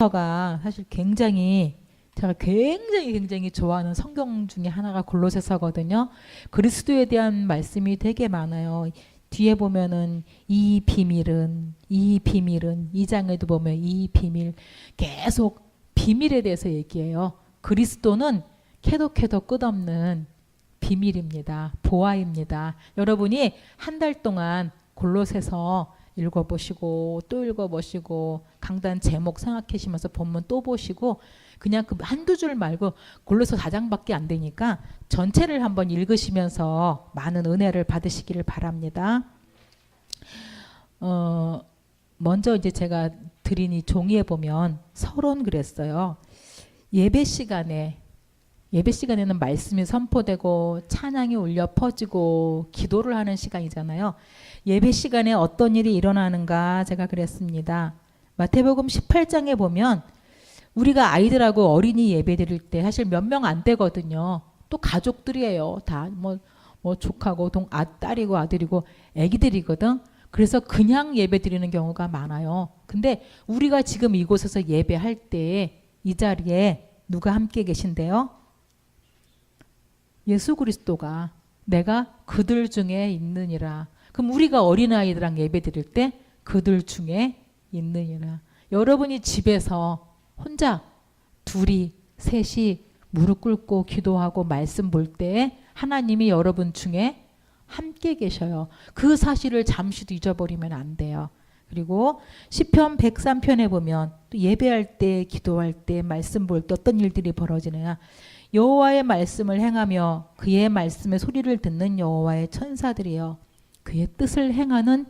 골로새서가 사실 굉장히 제가 굉장히 좋아하는 성경 중에 하나가 골로새서거든요. 그리스도에 대한 말씀이 되게 많아요. 뒤에 보면은 이 비밀은 이 장에도 보면 이 비밀 계속 비밀에 대해서 얘기해요. 그리스도는 캐도 끝없는 비밀입니다. 보아입니다. 여러분이 한 달 동안 골로새서 읽어보시고 또 읽어보시고 강단 제목 생각하시면서 본문 또 보시고 그냥 그 한두 줄 말고 골로새 4장밖에 안 되니까 전체를 한번 읽으시면서 많은 은혜를 받으시기를 바랍니다. 먼저 이제 제가 드린 이 종이에 보면 서론 그랬어요. 예배 시간에는 말씀이 선포되고 찬양이 울려 퍼지고 기도를 하는 시간이잖아요. 예배 시간에 어떤 일이 일어나는가 제가 그랬습니다. 마태복음 18장에 보면 우리가 아이들하고 어린이 예배 드릴 때 사실 몇 명 안 되거든요. 또 가족들이에요. 다 뭐 조카고 딸이고 아들이고 애기들이거든. 그래서 그냥 예배 드리는 경우가 많아요. 근데 우리가 지금 이곳에서 예배할 때 이 자리에 누가 함께 계신데요? 예수 그리스도가 내가 그들 중에 있느니라. 그럼 우리가 어린아이들랑 예배 드릴 때 그들 중에 있느니라. 여러분이 집에서 혼자 둘이 셋이 무릎 꿇고 기도하고 말씀 볼 때 하나님이 여러분 중에 함께 계셔요. 그 사실을 잠시도 잊어버리면 안 돼요. 그리고 시편 103편에 보면 또 예배할 때 기도할 때 말씀 볼 때 어떤 일들이 벌어지느냐. 여호와의 말씀을 행하며 그의 말씀의 소리를 듣는 여호와의 천사들이여 그의 뜻을 행하는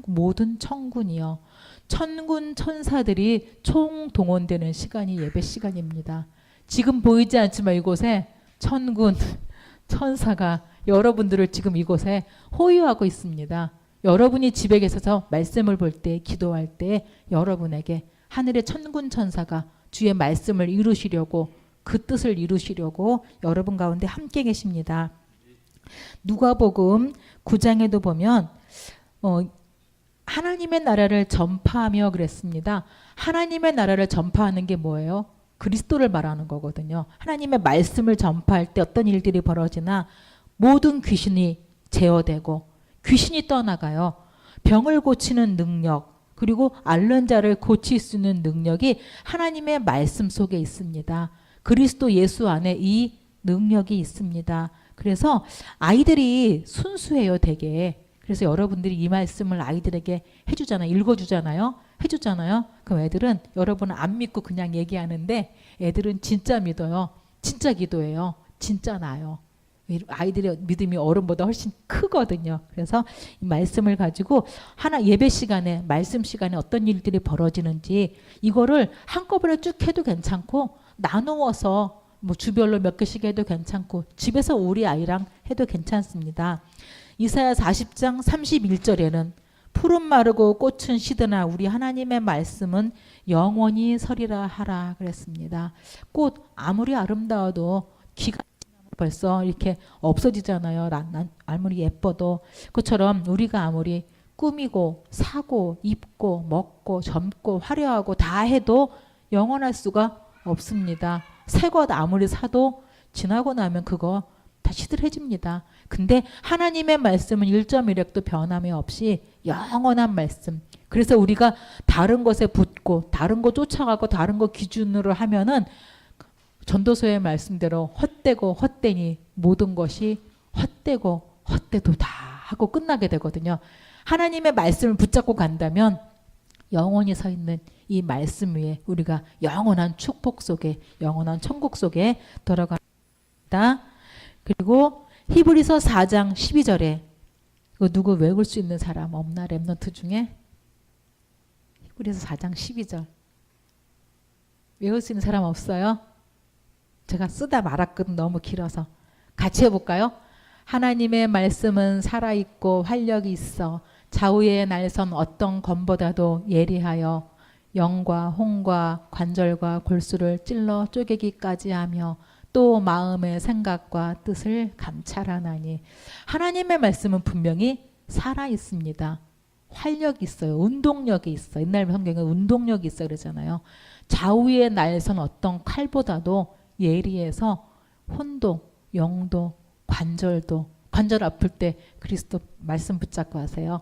모든 천군이여. 천군 천사들이 총동원되는 시간이 예배 시간입니다. 지금 보이지 않지만 이곳에 천군 천사가 여러분들을 지금 이곳에 호위하고 있습니다. 여러분이 집에 계셔서 말씀을 볼 때 기도할 때 여러분에게 하늘의 천군 천사가 주의 말씀을 이루시려고 그 뜻을 이루시려고 여러분 가운데 함께 계십니다. 누가복음 9장에도 보면 하나님의 나라를 전파하며 그랬습니다. 하나님의 나라를 전파하는 게 뭐예요? 그리스도를 말하는 거거든요. 하나님의 말씀을 전파할 때 어떤 일들이 벌어지나 모든 귀신이 제어되고 귀신이 떠나가요. 병을 고치는 능력 그리고 앓는 자를 고칠 수 있는 능력이 하나님의 말씀 속에 있습니다. 그리스도 예수 안에 이 능력이 있습니다. 그래서 아이들이 순수해요, 되게. 그래서 여러분들이 이 말씀을 아이들에게 해주잖아요. 읽어주잖아요. 해주잖아요. 그럼 애들은 여러분은 안 믿고 그냥 얘기하는데 애들은 진짜 믿어요. 진짜 기도해요. 진짜 나요. 아이들의 믿음이 어른보다 훨씬 크거든요. 그래서 이 말씀을 가지고 예배 시간에 말씀 시간에 어떤 일들이 벌어지는지 이거를 한꺼번에 쭉 해도 괜찮고 나누어서 뭐 주별로 몇 개씩 해도 괜찮고 집에서 우리 아이랑 해도 괜찮습니다. 이사야 40장 31절에는 푸른 마르고 꽃은 시드나 우리 하나님의 말씀은 영원히 서리라 하라 그랬습니다. 꽃 아무리 아름다워도 기가 벌써 이렇게 없어지잖아요. 아무리 예뻐도. 그처럼 우리가 아무리 꾸미고 사고 입고 먹고 젊고 화려하고 다 해도 영원할 수가 없습니다. 새 것 아무리 사도 지나고 나면 그거 다 시들해집니다. 근데 하나님의 말씀은 1.1획도 변함이 없이 영원한 말씀. 그래서 우리가 다른 것에 붙고 다른 거 쫓아가고 다른 거 기준으로 하면은 전도서의 말씀대로 헛되고 헛되니 모든 것이 헛되고 헛되도 다 하고 끝나게 되거든요. 하나님의 말씀을 붙잡고 간다면 영원히 서 있는 이 말씀 위에 우리가 영원한 축복 속에 영원한 천국 속에 들어갑니다. 그리고 히브리서 4장 12절에 이거 누구 외울 수 있는 사람 없나? 랩넌트 중에 히브리서 4장 12절 외울 수 있는 사람 없어요? 제가 쓰다 말았거든. 너무 길어서. 같이 해볼까요? 하나님의 말씀은 살아있고 활력이 있어 좌우의 날선 어떤 검보다도 예리하여 영과 홍과 관절과 골수를 찔러 쪼개기까지 하며 또 마음의 생각과 뜻을 감찰하나니. 하나님의 말씀은 분명히 살아있습니다. 활력이 있어요. 운동력이 있어. 옛날 성경에 운동력이 있어 그러잖아요. 좌우의 날선 어떤 칼보다도 예리해서 혼도, 영도, 관절도, 관절 아플 때 그리스도 말씀 붙잡고 하세요.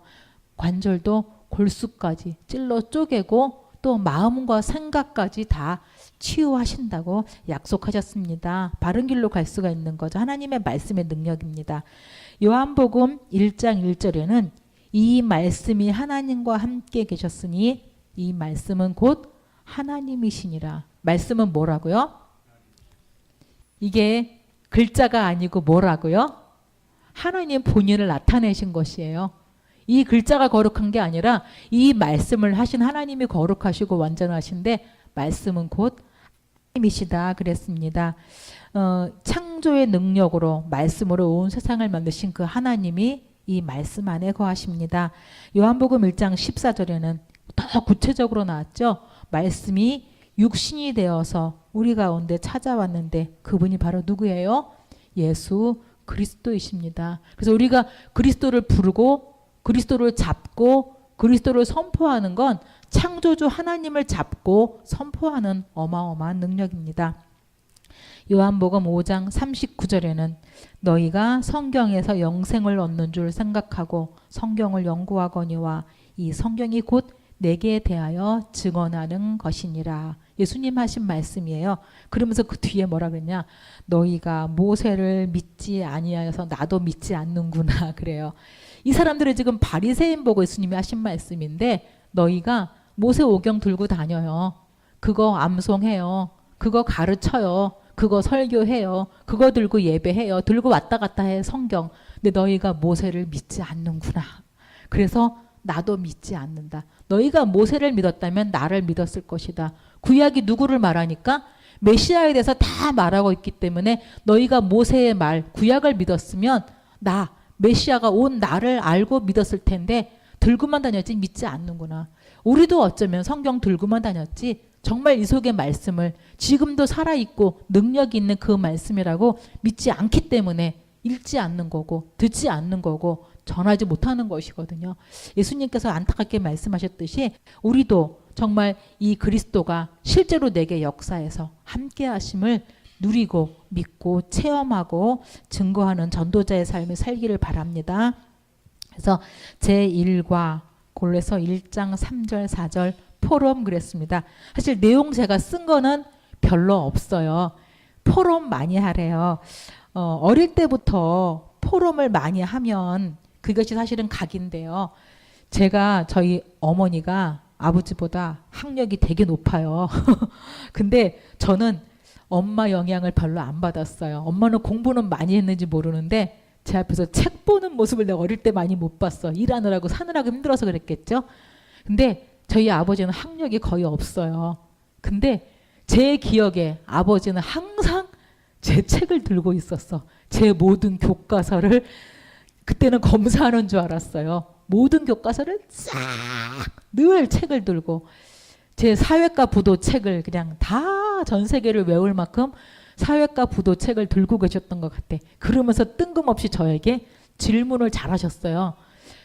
관절도 골수까지 찔러 쪼개고 또 마음과 생각까지 다 치유하신다고 약속하셨습니다. 바른 길로 갈 수가 있는 거죠. 하나님의 말씀의 능력입니다. 요한복음 1장 1절에는 이 말씀이 하나님과 함께 계셨으니 이 말씀은 곧 하나님이시니라. 말씀은 뭐라고요? 이게 글자가 아니고 뭐라고요? 하나님 본인을 나타내신 것이에요. 이 글자가 거룩한 게 아니라 이 말씀을 하신 하나님이 거룩하시고 완전하신데 말씀은 곧 하나님이시다 그랬습니다. 창조의 능력으로 말씀으로 온 세상을 만드신 그 하나님이 이 말씀 안에 거하십니다. 요한복음 1장 14절에는 더 구체적으로 나왔죠. 말씀이 육신이 되어서 우리 가운데 찾아왔는데 그분이 바로 누구예요? 예수 그리스도이십니다. 그래서 우리가 그리스도를 부르고 그리스도를 잡고 그리스도를 선포하는 건 창조주 하나님을 잡고 선포하는 어마어마한 능력입니다. 요한복음 5장 39절에는 너희가 성경에서 영생을 얻는 줄 생각하고 성경을 연구하거니와 이 성경이 곧 내게 대하여 증언하는 것이니라. 예수님 하신 말씀이에요. 그러면서 그 뒤에 뭐라 그랬냐? 너희가 모세를 믿지 아니하여서 나도 믿지 않는구나 그래요. 이 사람들은 지금 바리새인 보고 예수님이 하신 말씀인데 너희가 모세 오경 들고 다녀요. 그거 암송해요. 그거 가르쳐요. 그거 설교해요. 그거 들고 예배해요. 들고 왔다 갔다 해 성경. 근데 너희가 모세를 믿지 않는구나. 그래서 나도 믿지 않는다. 너희가 모세를 믿었다면 나를 믿었을 것이다. 구약이 누구를 말하니까 메시아에 대해서 다 말하고 있기 때문에 너희가 모세의 말 구약을 믿었으면 나 메시아가 온 나를 알고 믿었을 텐데 들고만 다녔지 믿지 않는구나. 우리도 어쩌면 성경 들고만 다녔지 정말 이 속의 말씀을 지금도 살아있고 능력이 있는 그 말씀이라고 믿지 않기 때문에 읽지 않는 거고 듣지 않는 거고 전하지 못하는 것이거든요. 예수님께서 안타깝게 말씀하셨듯이 우리도 정말 이 그리스도가 실제로 내게 역사에서 함께 하심을 누리고 믿고 체험하고 증거하는 전도자의 삶을 살기를 바랍니다. 그래서 제1과 골로새 1장 3절 4절 포럼 그랬습니다. 사실 내용 제가 쓴 거는 별로 없어요. 포럼 많이 하래요. 어릴 때부터 포럼을 많이 하면 그것이 사실은 각인데요. 제가 저희 어머니가 아버지보다 학력이 되게 높아요. 근데 저는 엄마 영향을 별로 안 받았어요. 엄마는 공부는 많이 했는지 모르는데 제 앞에서 책 보는 모습을 내가 어릴 때 많이 못 봤어. 일하느라고 사느라고 힘들어서 그랬겠죠. 근데 저희 아버지는 학력이 거의 없어요. 근데 제 기억에 아버지는 항상 제 책을 들고 있었어. 제 모든 교과서를 그때는 검사하는 줄 알았어요. 모든 교과서를 싹 늘 책을 들고 제 사회과 부도 책을 그냥 다 전 세계를 외울 만큼 사회과 부도 책을 들고 계셨던 것 같아. 그러면서 뜬금없이 저에게 질문을 잘하셨어요.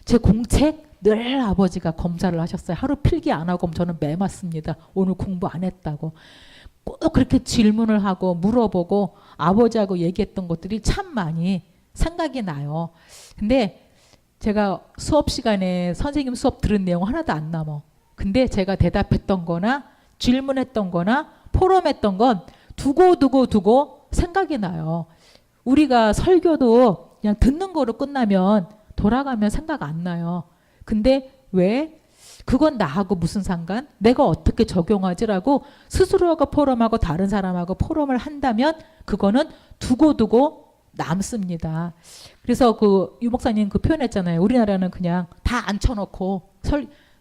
제 공책 늘 아버지가 검사를 하셨어요. 하루 필기 안 하고 저는 매 맞습니다. 오늘 공부 안 했다고. 꼭 그렇게 질문을 하고 물어보고 아버지하고 얘기했던 것들이 참 많이 생각이 나요. 근데 제가 수업 시간에 선생님 수업 들은 내용 하나도 안 남아. 근데 제가 대답했던 거나 질문했던 거나 포럼했던 건 두고 생각이 나요. 우리가 설교도 그냥 듣는 거로 끝나면 돌아가면 생각 안 나요. 근데 왜? 그건 나하고 무슨 상관? 내가 어떻게 적용하지라고 스스로가 포럼하고 다른 사람하고 포럼을 한다면 그거는 두고 남습니다. 그래서 그 유목사님 그 표현했잖아요. 우리나라는 그냥 다 앉혀놓고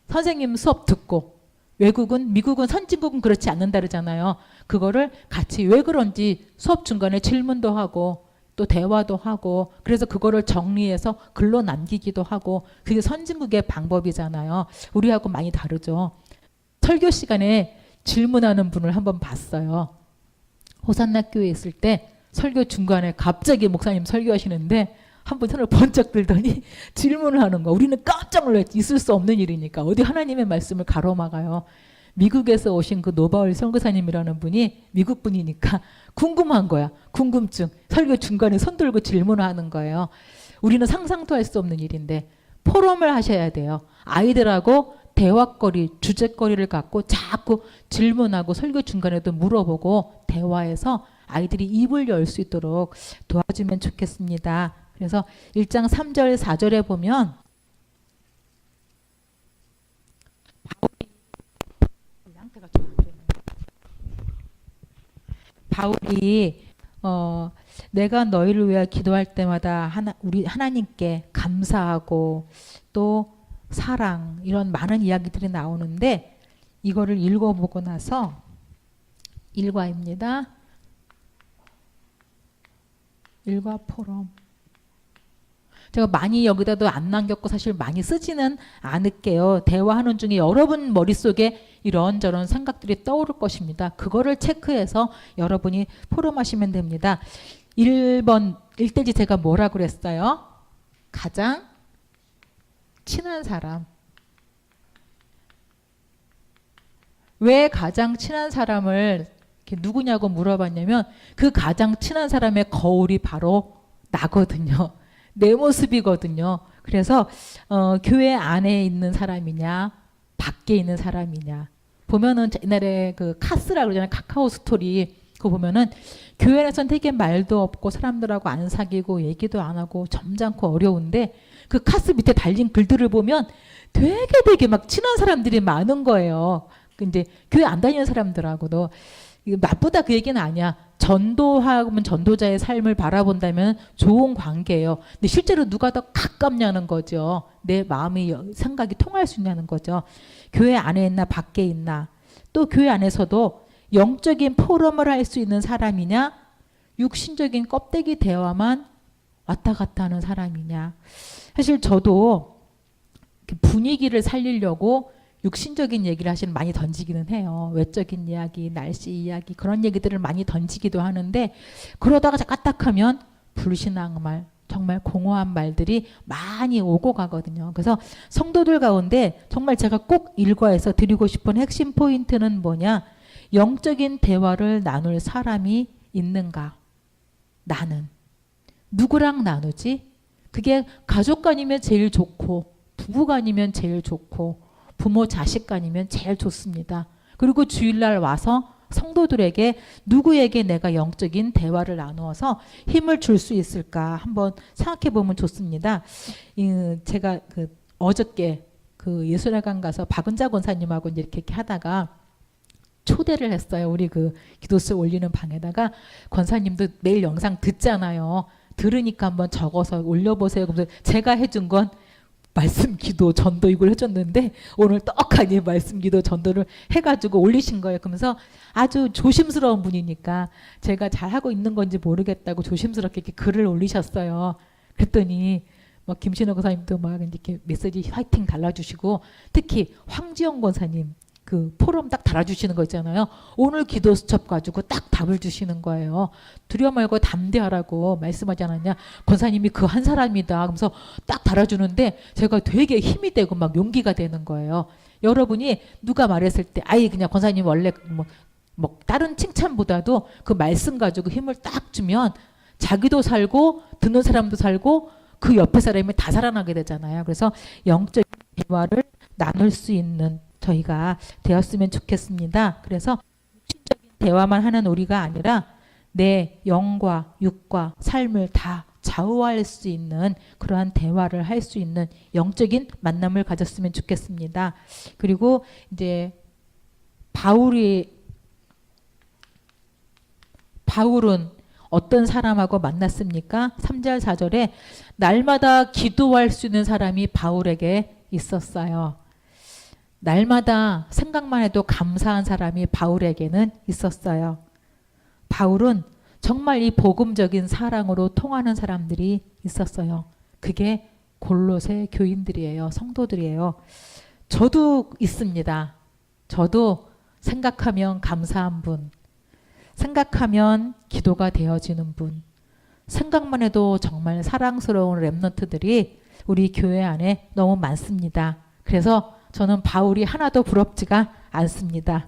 선생님 수업 듣고 외국은 미국은 선진국은 그렇지 않는다 그러잖아요. 그거를 같이 왜 그런지 수업 중간에 질문도 하고 또 대화도 하고 그래서 그거를 정리해서 글로 남기기도 하고 그게 선진국의 방법이잖아요. 우리하고 많이 다르죠. 설교 시간에 질문하는 분을 한번 봤어요. 호산나 교회에 있을 때 설교 중간에 갑자기 목사님 설교하시는데 한번 손을 번쩍 들더니 질문을 하는 거야. 우리는 깜짝 놀랐지. 있을 수 없는 일이니까. 어디 하나님의 말씀을 가로막아요. 미국에서 오신 그 노바울 선교사님이라는 분이 미국 분이니까 궁금한 거야. 궁금증. 설교 중간에 손 들고 질문을 하는 거예요. 우리는 상상도 할 수 없는 일인데 포럼을 하셔야 돼요. 아이들하고 대화거리, 주제거리를 갖고 자꾸 질문하고 설교 중간에도 물어보고 대화해서 아이들이 입을 열 수 있도록 도와주면 좋겠습니다. 그래서 1장 3절 4절에 보면 바울이 내가 너희를 위해 기도할 때마다 우리 하나님께 감사하고 또 사랑 이런 많은 이야기들이 나오는데 이거를 읽어보고 나서 일과입니다. 일과 포럼. 제가 많이 여기다도 안 남겼고 사실 많이 쓰지는 않을게요. 대화하는 중에 여러분 머릿속에 이런저런 생각들이 떠오를 것입니다. 그거를 체크해서 여러분이 포럼하시면 됩니다. 1번 일대지 제가 뭐라 그랬어요? 가장 친한 사람. 왜 가장 친한 사람을 이렇게 누구냐고 물어봤냐면 그 가장 친한 사람의 거울이 바로 나거든요. 내 모습이거든요. 그래서 교회 안에 있는 사람이냐 밖에 있는 사람이냐 보면은 옛날에 그 카스라 그러잖아요. 카카오 스토리 그거 보면은 교회에서는 되게 말도 없고 사람들하고 안 사귀고 얘기도 안 하고 점잖고 어려운데 그 카스 밑에 달린 글들을 보면 되게 막 친한 사람들이 많은 거예요. 근데 교회 안 다니는 사람들하고도 나쁘다 그 얘기는 아니야. 전도하면 전도자의 삶을 바라본다면 좋은 관계예요. 근데 실제로 누가 더 가깝냐는 거죠. 내 마음이 생각이 통할 수 있냐는 거죠. 교회 안에 있나 밖에 있나. 또 교회 안에서도 영적인 포럼을 할 수 있는 사람이냐 육신적인 껍데기 대화만 왔다 갔다 하는 사람이냐. 사실 저도 분위기를 살리려고 육신적인 얘기를 하시는 많이 던지기는 해요. 외적인 이야기, 날씨 이야기 그런 얘기들을 많이 던지기도 하는데 그러다가 까딱하면 불신앙 말, 정말 공허한 말들이 많이 오고 가거든요. 그래서 성도들 가운데 정말 제가 꼭 일과에서 드리고 싶은 핵심 포인트는 뭐냐? 영적인 대화를 나눌 사람이 있는가? 나는. 누구랑 나누지? 그게 가족 간이면 제일 좋고 부부 간이면 제일 좋고 부모 자식 간이면 제일 좋습니다. 그리고 주일날 와서 성도들에게 누구에게 내가 영적인 대화를 나누어서 힘을 줄 수 있을까 한번 생각해 보면 좋습니다. 제가 어저께 예술회관 가서 박은자 권사님하고 이렇게 하다가 초대를 했어요. 우리 기도수 올리는 방에다가 권사님도 매일 영상 듣잖아요. 들으니까 한번 적어서 올려보세요. 그래서 제가 해준 건 말씀 기도 전도 이걸 해줬는데 오늘 떡하니 말씀 기도 전도를 해가지고 올리신 거예요. 그러면서 아주 조심스러운 분이니까 제가 잘하고 있는 건지 모르겠다고 조심스럽게 이렇게 글을 올리셨어요. 그랬더니 막 김신호 권사님도 막 이렇게 메시지 화이팅 달아주시고 특히 황지영 권사님 포럼 딱 달아주시는 거 있잖아요. 오늘 기도 수첩 가지고 딱 답을 주시는 거예요. 두려워 말고 담대하라고 말씀하지 않았냐. 권사님이 그 한 사람이다. 그러면서 딱 달아주는데 제가 되게 힘이 되고 막 용기가 되는 거예요. 여러분이 누가 말했을 때 아이 그냥 권사님 원래 뭐 다른 칭찬보다도 그 말씀 가지고 힘을 딱 주면 자기도 살고 듣는 사람도 살고 그 옆에 사람이 다 살아나게 되잖아요. 그래서 영적인 대화를 나눌 수 있는 저희가 되었으면 좋겠습니다. 그래서 육신적인 대화만 하는 우리가 아니라 내 영과 육과 삶을 다 좌우할 수 있는 그러한 대화를 할 수 있는 영적인 만남을 가졌으면 좋겠습니다. 그리고 이제 바울은 어떤 사람하고 만났습니까? 3절 4절에 날마다 기도할 수 있는 사람이 바울에게 있었어요. 날마다 생각만 해도 감사한 사람이 바울에게는 있었어요. 바울은 정말 이 복음적인 사랑으로 통하는 사람들이 있었어요. 그게 골로새 교인들이에요. 성도들이에요. 저도 있습니다. 저도 생각하면 감사한 분, 생각하면 기도가 되어지는 분, 생각만 해도 정말 사랑스러운 렘넌트들이 우리 교회 안에 너무 많습니다. 그래서 저는 바울이 하나도 부럽지가 않습니다.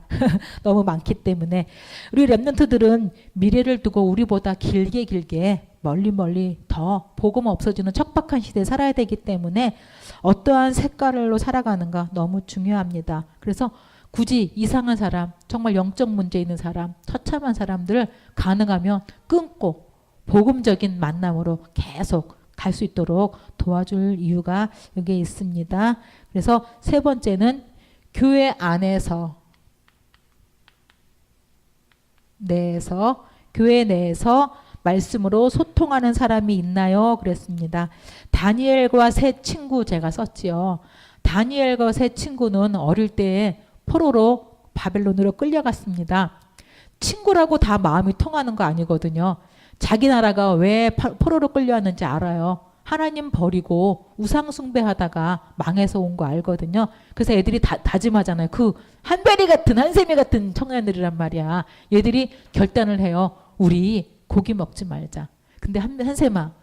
너무 많기 때문에 우리 렘넌트들은 미래를 두고 우리보다 길게 멀리 더 복음 없어지는 척박한 시대에 살아야 되기 때문에 어떠한 색깔로 살아가는가 너무 중요합니다. 그래서 굳이 이상한 사람, 정말 영적 문제 있는 사람, 처참한 사람들을 가능하면 끊고 복음적인 만남으로 계속 갈 수 있도록 도와줄 이유가 여기에 있습니다. 그래서 세 번째는 교회 안에서 교회 내에서 말씀으로 소통하는 사람이 있나요? 그랬습니다. 다니엘과 세 친구 제가 썼지요. 다니엘과 세 친구는 어릴 때 포로로 바벨론으로 끌려갔습니다. 친구라고 다 마음이 통하는 거 아니거든요. 자기 나라가 왜 포로로 끌려왔는지 알아요. 하나님 버리고 우상 숭배하다가 망해서 온 거 알거든요. 그래서 애들이 다짐하잖아요. 그 한샘이 같은 청년들이란 말이야. 얘들이 결단을 해요. 우리 고기 먹지 말자. 근데 한샘아,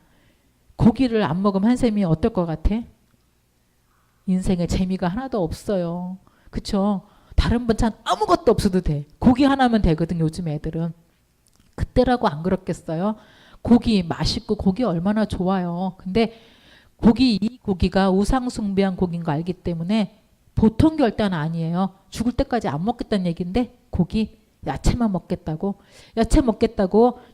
고기를 안 먹으면 한샘이 어떨 것 같아? 인생에 재미가 하나도 없어요. 그쵸? 다른 반찬 아무것도 없어도 돼. 고기 하나면 되거든, 요즘 애들은. 그때라고 안 그렇겠어요? 고기 맛있고 고기 얼마나 좋아요. 근데 이 고기가 우상 숭배한 고기인 거 알기 때문에 보통 결단 아니에요. 죽을 때까지 안 먹겠다는 얘기인데 고기, 야채만 먹겠다고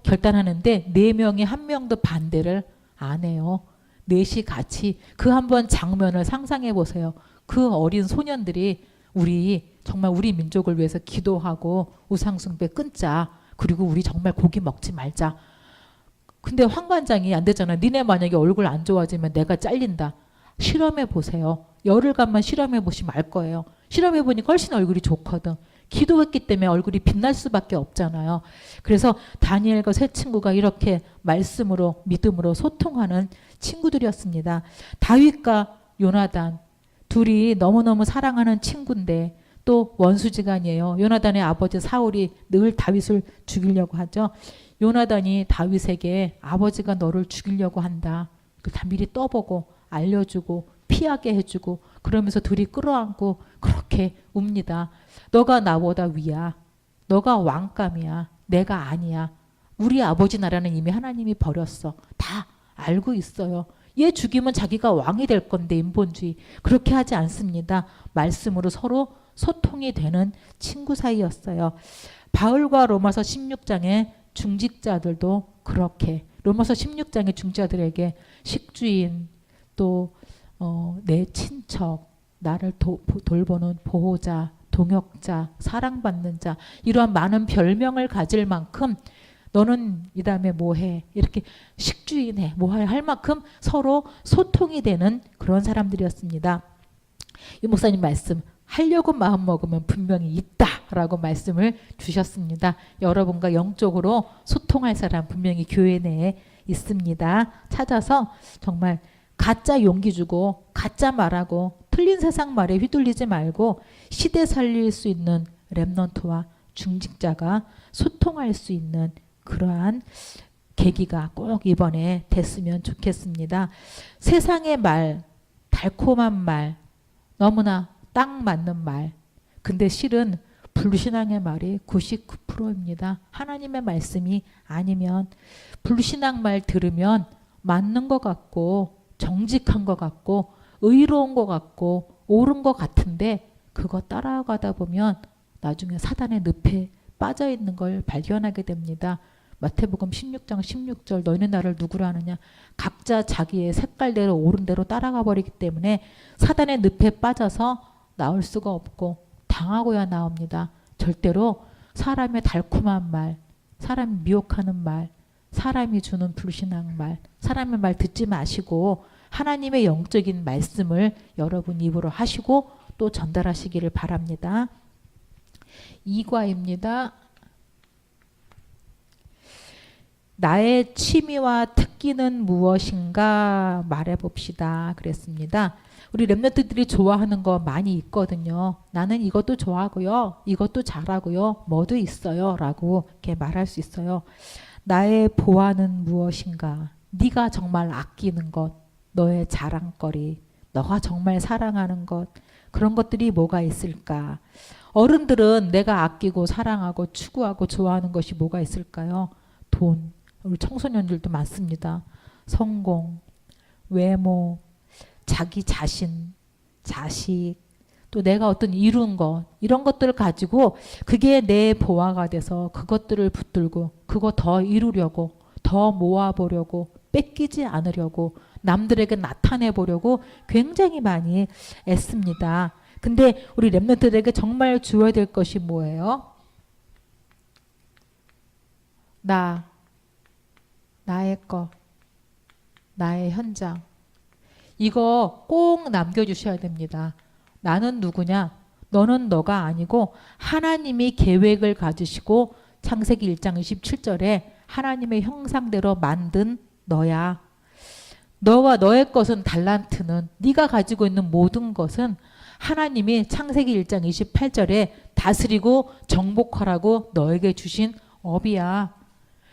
결단하는데 4명이 1명도 반대를 안 해요. 넷이 같이 그 한번 장면을 상상해 보세요. 그 어린 소년들이 정말 우리 민족을 위해서 기도하고 우상 숭배 끊자. 그리고 우리 정말 고기 먹지 말자. 근데 황관장이 안 되잖아. 니네 만약에 얼굴 안 좋아지면 내가 잘린다. 실험해 보세요. 열흘간만 실험해 보시면 알 거예요. 실험해 보니까 훨씬 얼굴이 좋거든. 기도했기 때문에 얼굴이 빛날 수밖에 없잖아요. 그래서 다니엘과 세 친구가 이렇게 말씀으로 믿음으로 소통하는 친구들이었습니다. 다윗과 요나단 둘이 너무너무 사랑하는 친구인데 또 원수지간이에요. 요나단의 아버지 사울이 늘 다윗을 죽이려고 하죠. 요나단이 다윗에게 아버지가 너를 죽이려고 한다. 다 미리 떠보고 알려주고 피하게 해주고 그러면서 둘이 끌어안고 그렇게 웁니다. 너가 나보다 위야. 너가 왕감이야. 내가 아니야. 우리 아버지 나라는 이미 하나님이 버렸어. 다 알고 있어요. 얘 죽이면 자기가 왕이 될 건데 인본주의. 그렇게 하지 않습니다. 말씀으로 서로 소통이 되는 친구 사이였어요. 바울과 로마서 16장의 중직자들도 그렇게 로마서 16장의 중직자들에게 식주인 또 내 친척 나를 돌보는 보호자 동역자 사랑받는 자 이러한 많은 별명을 가질 만큼 너는 이 다음에 뭐해 이렇게 식주인해 뭐해 할 만큼 서로 소통이 되는 그런 사람들이었습니다. 이 목사님 말씀 하려고 마음 먹으면 분명히 있다라고 말씀을 주셨습니다. 여러분과 영적으로 소통할 사람 분명히 교회 내에 있습니다. 찾아서 정말 가짜 용기 주고 가짜 말하고 틀린 세상 말에 휘둘리지 말고 시대 살릴 수 있는 렘넌트와 중직자가 소통할 수 있는 그러한 계기가 꼭 이번에 됐으면 좋겠습니다. 세상의 말, 달콤한 말, 너무나 딱 맞는 말. 근데 실은 불신앙의 말이 99%입니다. 하나님의 말씀이 아니면 불신앙 말 들으면 맞는 것 같고 정직한 것 같고 의로운 것 같고 옳은 것 같은데 그거 따라가다 보면 나중에 사단의 늪에 빠져 있는 걸 발견하게 됩니다. 마태복음 16장 16절 너희는 나를 누구로 아느냐 각자 자기의 색깔대로 옳은 대로 따라가 버리기 때문에 사단의 늪에 빠져서 나올 수가 없고 당하고야 나옵니다. 절대로 사람의 달콤한 말, 사람이 미혹하는 말, 사람이 주는 불신앙 말, 사람의 말 듣지 마시고 하나님의 영적인 말씀을 여러분 입으로 하시고 또 전달하시기를 바랍니다. 2과입니다. 나의 취미와 특기는 무엇인가 말해봅시다. 그랬습니다. 우리 렘넌트들이 좋아하는 거 많이 있거든요. 나는 이것도 좋아하고요. 이것도 잘하고요. 뭐도 있어요. 라고 이렇게 말할 수 있어요. 나의 보화는 무엇인가? 네가 정말 아끼는 것, 너의 자랑거리, 너가 정말 사랑하는 것, 그런 것들이 뭐가 있을까? 어른들은 내가 아끼고 사랑하고 추구하고 좋아하는 것이 뭐가 있을까요? 돈, 우리 청소년들도 많습니다. 성공, 외모, 자기 자신, 자식, 또 내가 어떤 이룬 것, 이런 것들을 가지고 그게 내 보화가 돼서 그것들을 붙들고 그거 더 이루려고, 더 모아보려고, 뺏기지 않으려고, 남들에게 나타내 보려고 굉장히 많이 애씁니다. 근데 우리 렘넌트들에게 정말 주어야 될 것이 뭐예요? 나의 것, 나의 현장. 이거 꼭 남겨주셔야 됩니다. 나는 누구냐? 너는 너가 아니고 하나님이 계획을 가지시고 창세기 1장 27절에 하나님의 형상대로 만든 너야. 너와 너의 것은 달란트는 네가 가지고 있는 모든 것은 하나님이 창세기 1장 28절에 다스리고 정복하라고 너에게 주신 업이야.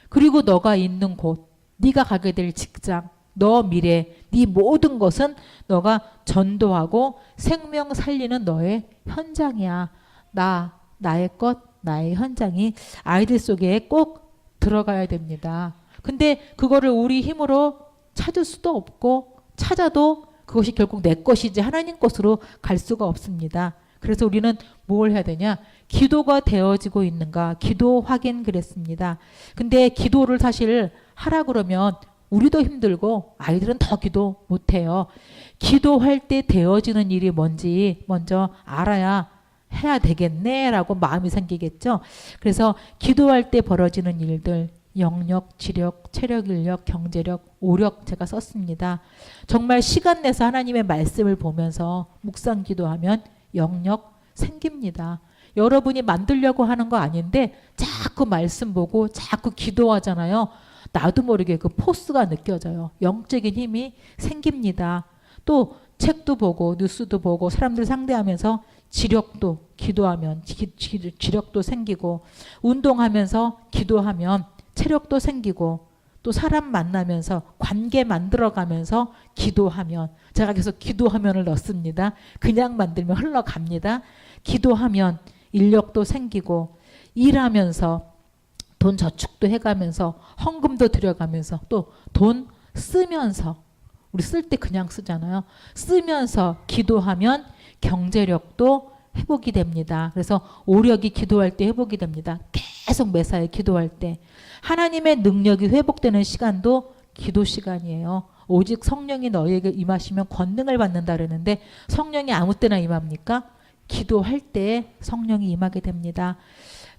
그리고 너가 있는 곳, 네가 가게 될 직장, 너 미래, 네 모든 것은 너가 전도하고 생명 살리는 너의 현장이야. 나의 것, 나의 현장이 아이들 속에 꼭 들어가야 됩니다. 근데 그거를 우리 힘으로 찾을 수도 없고 찾아도 그것이 결국 내 것이지 하나님 것으로 갈 수가 없습니다. 그래서 우리는 뭘 해야 되냐? 기도가 되어지고 있는가? 기도 확인 그랬습니다. 근데 기도를 사실 하라 그러면 우리도 힘들고 아이들은 더 기도 못해요. 기도할 때 되어지는 일이 뭔지 먼저 알아야 해야 되겠네 라고 마음이 생기겠죠. 그래서 기도할 때 벌어지는 일들, 영력, 지력, 체력, 인력, 경제력, 오력 제가 썼습니다. 정말 시간 내서 하나님의 말씀을 보면서 묵상 기도하면 영력 생깁니다. 여러분이 만들려고 하는 거 아닌데 자꾸 말씀 보고 자꾸 기도하잖아요. 나도 모르게 그 포스가 느껴져요. 영적인 힘이 생깁니다. 또 책도 보고 뉴스도 보고 사람들 상대하면서 지력도 기도하면 지력도 생기고 운동하면서 기도하면 체력도 생기고 또 사람 만나면서 관계 만들어가면서 기도하면 제가 계속 기도하면을 넣습니다. 그냥 만들면 흘러갑니다. 기도하면 인력도 생기고 일하면서 돈 저축도 해가면서 헌금도 들여가면서 또 돈 쓰면서 우리 쓸 때 그냥 쓰잖아요. 쓰면서 기도하면 경제력도 회복이 됩니다. 그래서 오력이 기도할 때 회복이 됩니다. 계속 매사에 기도할 때 하나님의 능력이 회복되는 시간도 기도 시간이에요. 오직 성령이 너희에게 임하시면 권능을 받는다 그러는데 성령이 아무 때나 임합니까? 기도할 때 성령이 임하게 됩니다.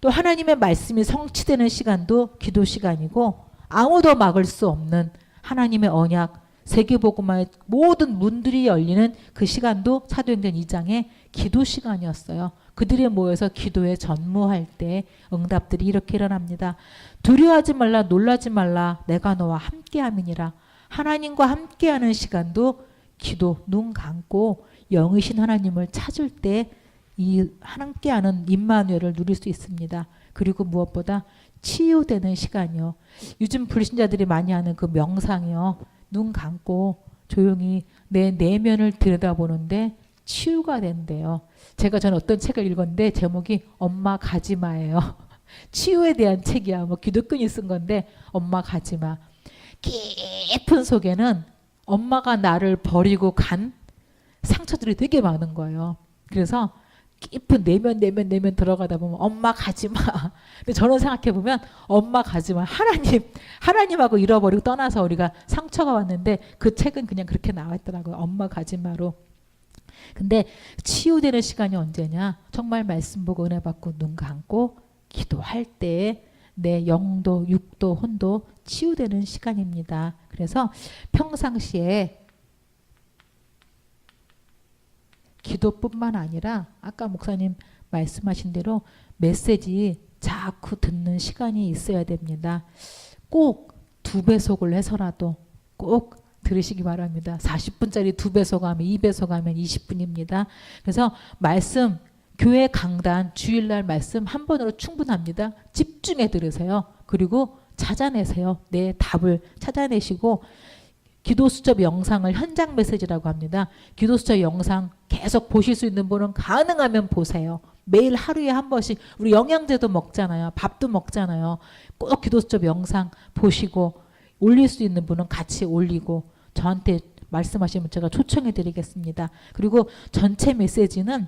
또 하나님의 말씀이 성취되는 시간도 기도 시간이고 아무도 막을 수 없는 하나님의 언약 세계복음화의 모든 문들이 열리는 그 시간도 사도행전 2장의 기도 시간이었어요. 그들이 모여서 기도에 전무할 때 응답들이 이렇게 일어납니다. 두려워하지 말라 놀라지 말라 내가 너와 함께함이니라. 하나님과 함께하는 시간도 기도 눈 감고 영이신 하나님을 찾을 때 이 함께하는 임마누엘을 누릴 수 있습니다. 그리고 무엇보다 치유되는 시간이요. 요즘 불신자들이 많이 하는 그 명상이요. 눈 감고 조용히 내 내면을 들여다보는데 치유가 된대요. 제가 전 어떤 책을 읽었는데 제목이 엄마 가지마예요. 치유에 대한 책이야. 뭐 기독교인이 쓴 건데 엄마 가지마. 깊은 속에는 엄마가 나를 버리고 간 상처들이 되게 많은 거예요. 그래서 깊은 내면 들어가다 보면 엄마 가지마. 근데 저는 생각해 보면 엄마 가지마. 하나님하고 잃어버리고 떠나서 우리가 상처가 왔는데 그 책은 그냥 그렇게 나와 있더라고요. 엄마 가지마로. 근데 치유되는 시간이 언제냐? 정말 말씀 보고 은혜 받고 눈 감고 기도할 때 내 영도 육도 혼도 치유되는 시간입니다. 그래서 평상시에 기도뿐만 아니라 아까 목사님 말씀하신 대로 메시지 자꾸 듣는 시간이 있어야 됩니다. 꼭 2배속을 해서라도 꼭 들으시기 바랍니다. 40분짜리 2배속 하면 2배속 하면 20분입니다. 그래서 말씀 교회 강단 주일날 말씀 한 번으로 충분합니다. 집중해 들으세요. 그리고 찾아내세요. 내 답을 찾아내시고 기도 수첩 영상을 현장 메시지라고 합니다. 기도 수첩 영상 계속 보실 수 있는 분은 가능하면 보세요. 매일 하루에 한 번씩 우리 영양제도 먹잖아요. 밥도 먹잖아요. 꼭 기도 수첩 영상 보시고 올릴 수 있는 분은 같이 올리고 저한테 말씀하시면 제가 초청해 드리겠습니다. 그리고 전체 메시지는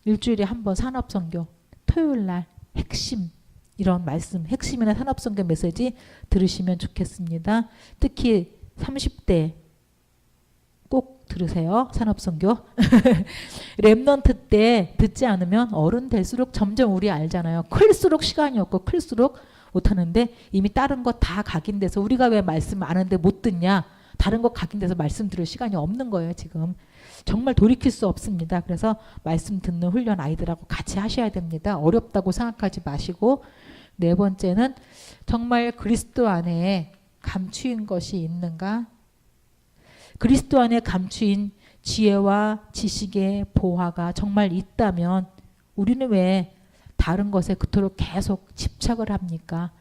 일주일에 한 번 산업선교 토요일 날 핵심 이런 말씀 핵심이나 산업선교 메시지 들으시면 좋겠습니다. 특히 30대 꼭 들으세요. 산업선교. 랩넌트 때 듣지 않으면 어른 될수록 점점 우리 알잖아요. 클수록 시간이 없고 클수록 못하는데 이미 다른 거 다 각인돼서 우리가 왜 말씀 아는데 못 듣냐. 다른 거 각인돼서 말씀 들을 시간이 없는 거예요. 지금. 정말 돌이킬 수 없습니다. 그래서 말씀 듣는 훈련 아이들하고 같이 하셔야 됩니다. 어렵다고 생각하지 마시고 네 번째는 정말 그리스도 안에 감추인 것이 있는가? 그리스도 안에 감추인 지혜와 지식의 보화가 정말 있다면 우리는 왜 다른 것에 그토록 계속 집착을 합니까?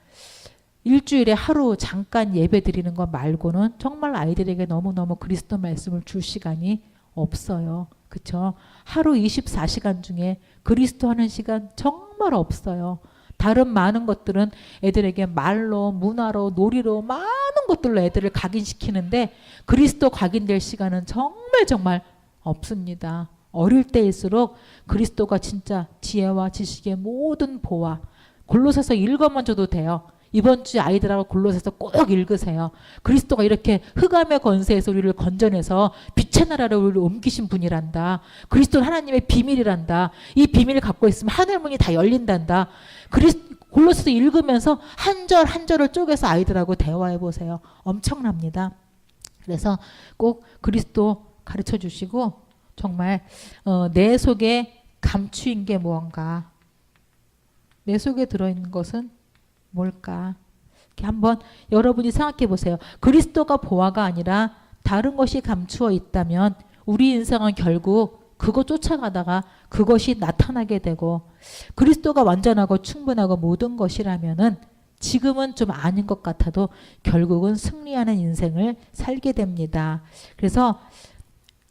일주일에 하루 잠깐 예배 드리는 것 말고는 정말 아이들에게 너무너무 그리스도 말씀을 줄 시간이 없어요. 그렇죠? 하루 24시간 중에 그리스도 하는 시간 정말 없어요. 다른 많은 것들은 애들에게 말로, 문화로, 놀이로 많은 것들로 애들을 각인시키는데 그리스도 각인될 시간은 정말 없습니다. 어릴 때일수록 그리스도가 진짜 지혜와 지식의 모든 보화 골로새서 읽어만 줘도 돼요. 이번 주 아이들하고 골로새서 꼭 읽으세요. 그리스도가 이렇게 흑암의 권세에서 우리를 건져내서 빛의 나라로 우리를 옮기신 분이란다. 그리스도는 하나님의 비밀이란다. 이 비밀을 갖고 있으면 하늘문이 다 열린단다. 골로새서 읽으면서 한 절 한 절을 쪼개서 아이들하고 대화해 보세요. 엄청납니다. 그래서 꼭 그리스도 가르쳐 주시고 정말 내 속에 감추인 게 무언가, 내 속에 들어있는 것은 뭘까? 이렇게 한번 여러분이 생각해 보세요. 그리스도가 보화가 아니라 다른 것이 감추어 있다면 우리 인생은 결국 그거 쫓아가다가 그것이 나타나게 되고 그리스도가 완전하고 충분하고 모든 것이라면은 지금은 좀 아닌 것 같아도 결국은 승리하는 인생을 살게 됩니다. 그래서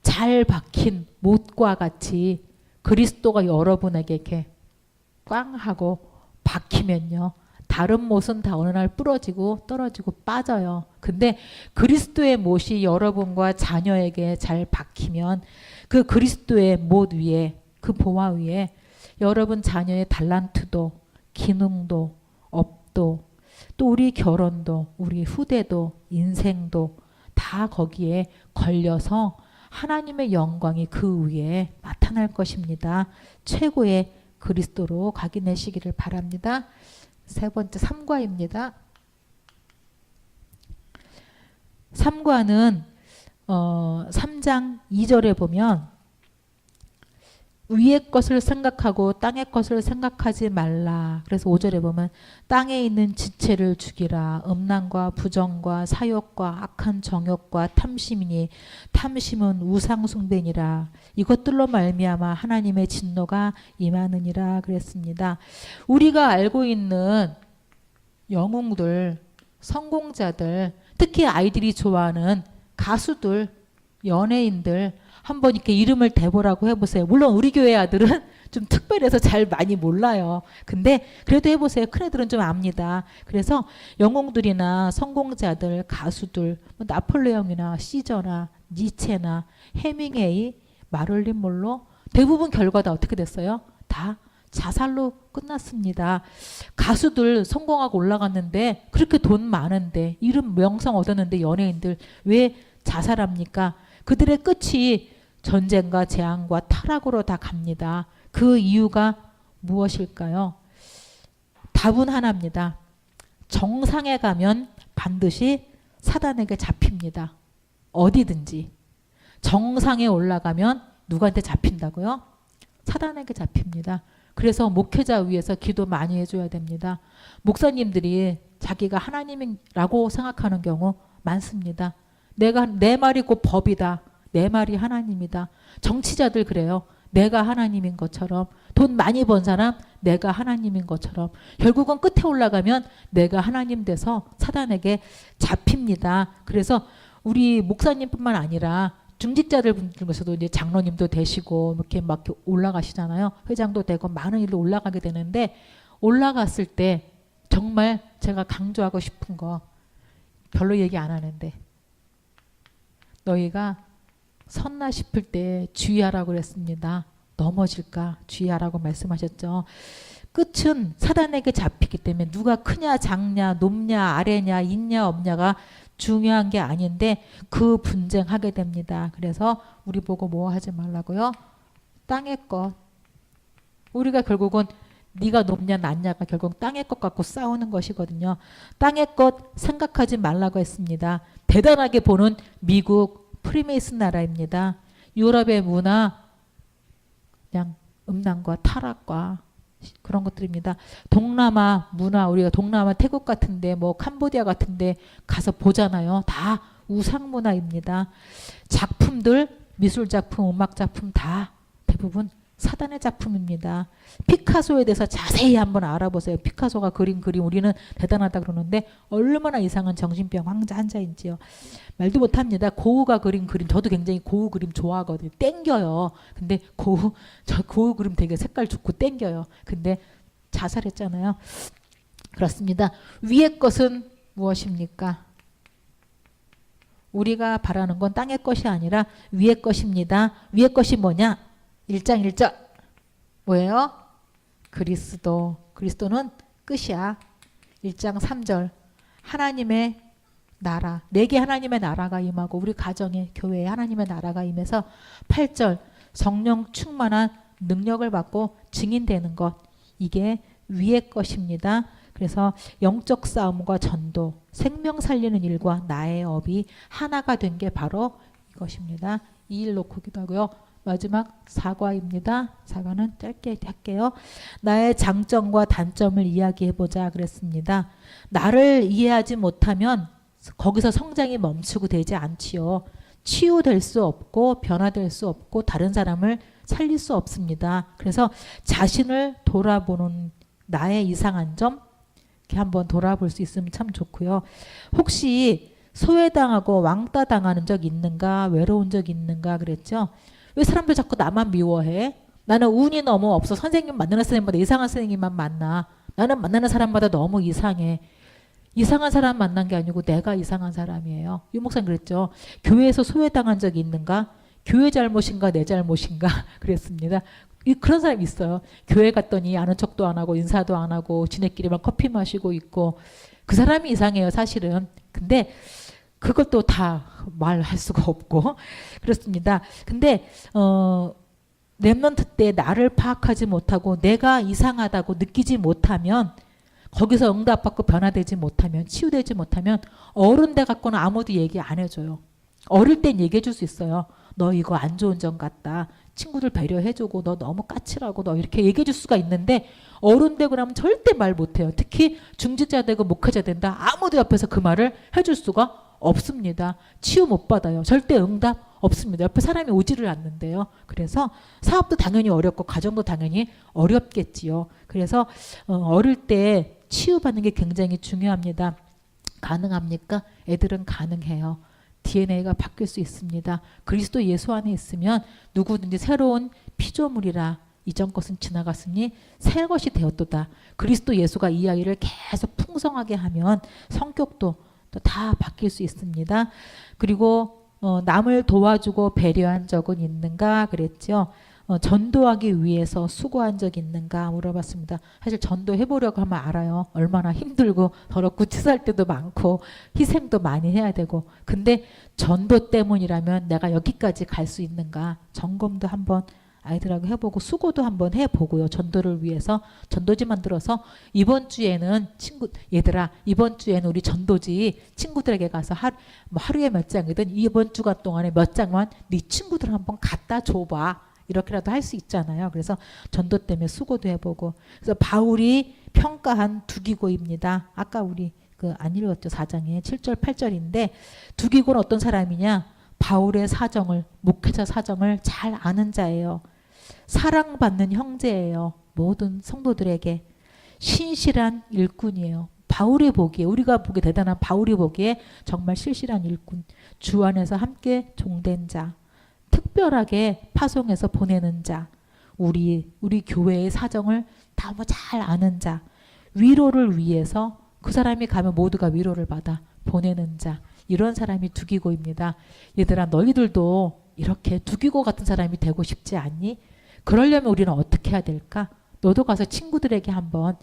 잘 박힌 못과 같이 그리스도가 여러분에게 이렇게 꽝 하고 박히면요. 다른 못은 다 어느 날 부러지고 떨어지고 빠져요. 근데 그리스도의 못이 여러분과 자녀에게 잘 박히면 그 그리스도의 못 위에 그 보화 위에 여러분 자녀의 달란트도 기능도 업도 또 우리 결혼도 우리 후대도 인생도 다 거기에 걸려서 하나님의 영광이 그 위에 나타날 것입니다. 최고의 그리스도로 각인하시기를 바랍니다. 세 번째 3과입니다. 3과는 3장 2절에 보면 위의 것을 생각하고 땅의 것을 생각하지 말라. 그래서 5절에 보면 땅에 있는 지체를 죽이라. 음란과 부정과 사욕과 악한 정욕과 탐심이니 탐심은 우상 숭배니라. 이것들로 말미암아 하나님의 진노가 임하느니라 그랬습니다. 우리가 알고 있는 영웅들, 성공자들, 특히 아이들이 좋아하는 가수들, 연예인들 한번 이렇게 이름을 대보라고 해보세요. 물론 우리 교회 아들은 좀 특별해서 잘 많이 몰라요. 근데 그래도 해보세요. 큰애들은 좀 압니다. 그래서 영웅들이나 성공자들, 가수들, 뭐 나폴레옹이나 시저나 니체나 해밍웨이, 마릴린 monroe 대부분 결과 다 어떻게 됐어요? 다 자살로 끝났습니다. 가수들 성공하고 올라갔는데 그렇게 돈 많은데 이름 명성 얻었는데 연예인들 왜 자살합니까? 그들의 끝이 전쟁과 재앙과 타락으로 다 갑니다. 그 이유가 무엇일까요? 답은 하나입니다. 정상에 가면 반드시 사단에게 잡힙니다. 어디든지. 정상에 올라가면 누구한테 잡힌다고요? 사단에게 잡힙니다. 그래서 목회자 위해서 기도 많이 해줘야 됩니다. 목사님들이 자기가 하나님이라고 생각하는 경우 많습니다. 내 말이 곧 법이다. 내 말이 하나님이다. 정치자들 그래요. 내가 하나님인 것처럼, 돈 많이 번 사람 내가 하나님인 것처럼, 결국은 끝에 올라가면 내가 하나님 돼서 사단에게 잡힙니다. 그래서 우리 목사님뿐만 아니라 중직자들 중에서도 이제 장로님도 되시고 이렇게 막 올라가시잖아요. 회장도 되고 많은 일로 올라가게 되는데, 올라갔을 때 정말 제가 강조하고 싶은 거, 별로 얘기 안 하는데, 너희가 섰나 싶을 때 주의하라고 그랬습니다. 넘어질까 주의하라고 말씀하셨죠. 끝은 사단에게 잡히기 때문에 누가 크냐 작냐 높냐 아래냐 있냐 없냐가 중요한 게 아닌데 그 분쟁하게 됩니다. 그래서 우리 보고 뭐 하지 말라고요? 땅의 것. 우리가 결국은 네가 높냐 낮냐가 결국 땅의 것 갖고 싸우는 것이거든요. 땅의 것 생각하지 말라고 했습니다. 대단하게 보는 미국 프리메이슨 나라입니다. 유럽의 문화 그냥 음란과 타락과 그런 것들입니다. 동남아 문화, 우리가 동남아 태국 같은데 뭐 캄보디아 같은데 가서 보잖아요. 다 우상 문화입니다. 작품들, 미술 작품, 음악 작품 다 대부분 사단의 작품입니다. 피카소에 대해서 자세히 한번 알아보세요. 피카소가 그린 그림 우리는 대단하다 그러는데 얼마나 이상한 정신병 환자인지요. 말도 못합니다. 고흐가 그린 그림, 저도 굉장히 고흐 그림 좋아하거든요. 땡겨요. 근데 저 고흐 그림 되게 색깔 좋고 땡겨요. 근데 자살했잖아요. 그렇습니다. 위의 것은 무엇입니까? 우리가 바라는 건 땅의 것이 아니라 위의 것입니다. 위의 것이 뭐냐? 1장 1절 뭐예요? 그리스도. 그리스도는 끝이야. 1장 3절 하나님의 나라. 내게 하나님의 나라가 임하고 우리 가정에 교회에 하나님의 나라가 임해서 8절 성령 충만한 능력을 받고 증인되는 것. 이게 위의 것입니다. 그래서 영적 싸움과 전도, 생명 살리는 일과 나의 업이 하나가 된 게 바로 이것입니다. 이 일 놓고 기도하고요. 마지막 사과입니다. 사과는 짧게 할게요. 나의 장점과 단점을 이야기해보자 그랬습니다. 나를 이해하지 못하면 거기서 성장이 멈추고 되지 않지요. 치유될 수 없고 변화될 수 없고 다른 사람을 살릴 수 없습니다. 그래서 자신을 돌아보는 나의 이상한 점 이렇게 한번 돌아볼 수 있으면 참 좋고요. 혹시 소외당하고 왕따 당하는 적 있는가? 외로운 적 있는가? 그랬죠. 왜 사람들 자꾸 나만 미워해? 나는 운이 너무 없어. 선생님 만나는 선생님마다 이상한 선생님만 만나. 나는 만나는 사람마다 너무 이상해. 이상한 사람 만난 게 아니고 내가 이상한 사람이에요. 유 목사님 그랬죠. 교회에서 소외당한 적이 있는가? 교회 잘못인가 내 잘못인가? 그랬습니다. 그런 사람이 있어요. 교회 갔더니 아는 척도 안 하고 인사도 안 하고 지네끼리만 커피 마시고 있고 그 사람이 이상해요 사실은. 근데 그것도 다 말할 수가 없고 그렇습니다. 근데 렘넌트 때 나를 파악하지 못하고 내가 이상하다고 느끼지 못하면 거기서 응답받고 변화되지 못하면 치유되지 못하면 어른 돼 갖고는 아무도 얘기 안 해줘요. 어릴 땐 얘기해 줄 수 있어요. 너 이거 안 좋은 점 같다. 친구들 배려해주고 너 너무 까칠하고 너 이렇게 얘기해 줄 수가 있는데 어른 되고 나면 절대 말 못해요. 특히 중직자 되고 목회자 된다. 아무도 옆에서 그 말을 해줄 수가 없습니다. 치유 못 받아요. 절대 응답 없습니다. 옆에 사람이 오지를 않는데요. 그래서 사업도 당연히 어렵고 가정도 당연히 어렵겠지요. 그래서 어릴 때 치유받는 게 굉장히 중요합니다. 가능합니까? 애들은 가능해요. DNA가 바뀔 수 있습니다. 그리스도 예수 안에 있으면 누구든지 새로운 피조물이라 이전 것은 지나갔으니 새 것이 되었도다. 그리스도 예수가 이 아이를 계속 풍성하게 하면 성격도 또 다 바뀔 수 있습니다. 그리고 남을 도와주고 배려한 적은 있는가 그랬죠. 전도하기 위해서 수고한 적 있는가 물어봤습니다. 사실 전도해보려고 하면 알아요. 얼마나 힘들고 더럽고 치사할 때도 많고 희생도 많이 해야 되고 근데 전도 때문이라면 내가 여기까지 갈 수 있는가 점검도 한번 아이들하고 해보고 수고도 한번 해보고요. 전도를 위해서 전도지 만들어서 이번 주에는 얘들아 이번 주에는 우리 전도지 친구들에게 가서 하루에 몇 장이든 이번 주간 동안에 몇 장만 네 친구들 한번 갖다 줘봐. 이렇게라도 할 수 있잖아요. 그래서 전도 때문에 수고도 해보고 그래서 바울이 평가한 두기고입니다. 아까 우리 안 읽었죠. 4장에 7절 8절인데 두기고는 어떤 사람이냐 바울의 사정을 목회자 사정을 잘 아는 자예요. 사랑받는 형제예요. 모든 성도들에게 신실한 일꾼이에요. 바울이 보기에, 우리가 보기에 대단한 바울이 보기에 정말 실실한 일꾼, 주 안에서 함께 종된 자, 특별하게 파송해서 보내는 자, 우리 교회의 사정을 너무 잘 아는 자, 위로를 위해서 그 사람이 가면 모두가 위로를 받아 보내는 자, 이런 사람이 두기고입니다. 얘들아, 너희들도 이렇게 두기고 같은 사람이 되고 싶지 않니? 그러려면 우리는 어떻게 해야 될까? 너도 가서 친구들에게 한번,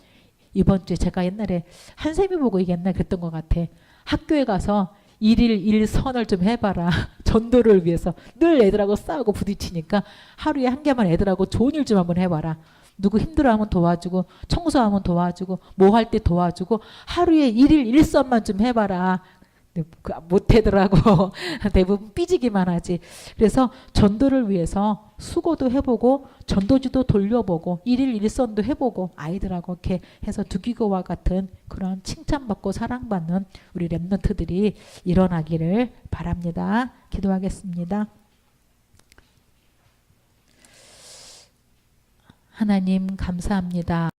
이번 주에 제가 옛날에 한샘이 보고 옛날 그랬던 것 같아. 학교에 가서 일일 일선을 좀 해봐라. 전도를 위해서. 늘 애들하고 싸우고 부딪히니까 하루에 한 개만 애들하고 좋은 일 좀 한번 해봐라. 누구 힘들어하면 도와주고, 청소하면 도와주고, 뭐 할 때 도와주고, 하루에 일일 일선만 좀 해봐라. 못하더라고. 대부분 삐지기만 하지. 그래서 전도를 위해서 수고도 해보고, 전도지도 돌려보고, 일일 일선도 해보고, 아이들하고 이렇게 해서 두기고와 같은 그런 칭찬받고 사랑받는 우리 랩런트들이 일어나기를 바랍니다. 기도하겠습니다. 하나님 감사합니다.